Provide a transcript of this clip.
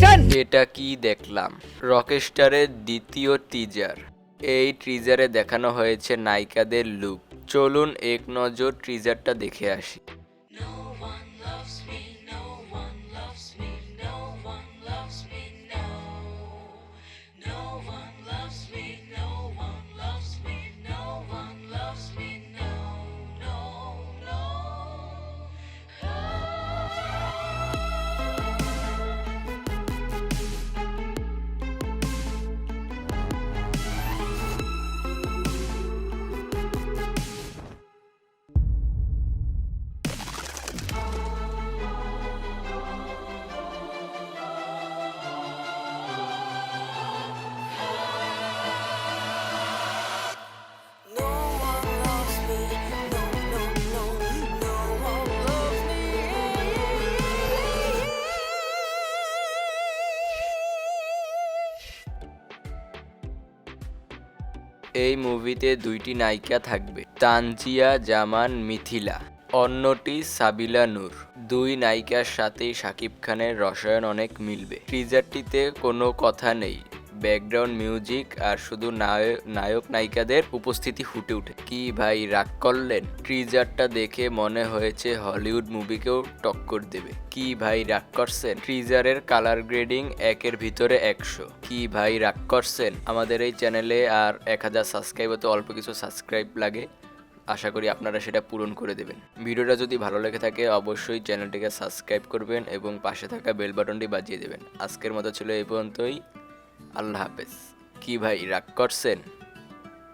Action. এটা কি দেখলাম? রকস্টারের দ্বিতীয় টিজার। এই টিজারে দেখানো হয়েছে নায়িকাদের লুক। চলুন এক নজর টিজারটা দেখে আসি। No one loves me, no one loves me, no one loves me, no. No one loves me, no one loves me, no one loves me, no, no, no. No one loves me, no, no, no, no one loves me. এই মুভিতে দুইটি নায়িকা থাকবে, তানজিয়া জামান মিথিলা, অন্যটি সাবিলা নূর। দুই নায়িকার সাথেই শাকিব খানের রসায়ন অনেক মিলবে। টিজারটিতে কোনো কথা নেই, ব্যাকগ্রাউন্ড মিউজিক আর শুধু নায়ক নায়িকাদের উপস্থিতি ফুটে উঠে। কি ভাই রাগ করলেন? টিজারটা দেখে মনে হয়েছে হলিউড মুভিকেও টক্কর দেবে। কি ভাই রাগ করছেন? টিজারের কালার গ্রেডিং 1-এর ভিতরে 100। কি ভাই রাগ করছেন? আমাদের এই চ্যানেলে আর 1000 সাবস্ক্রাইব হতে অল্প কিছু সাবস্ক্রাইব লাগে, আশা করি আপনারা সেটা পূরণ করে দেবেন। ভিডিওটা যদি ভালো লেগে থাকে অবশ্যই চ্যানেলটিকে সাবস্ক্রাইব করবেন এবং পাশে থাকা বেল বাটনটি বাজিয়ে দেবেন। আজকের মতো ছিল এই পর্যন্তই। আল্লাহ হাফেজ। কি ভাই রাগ করছেন?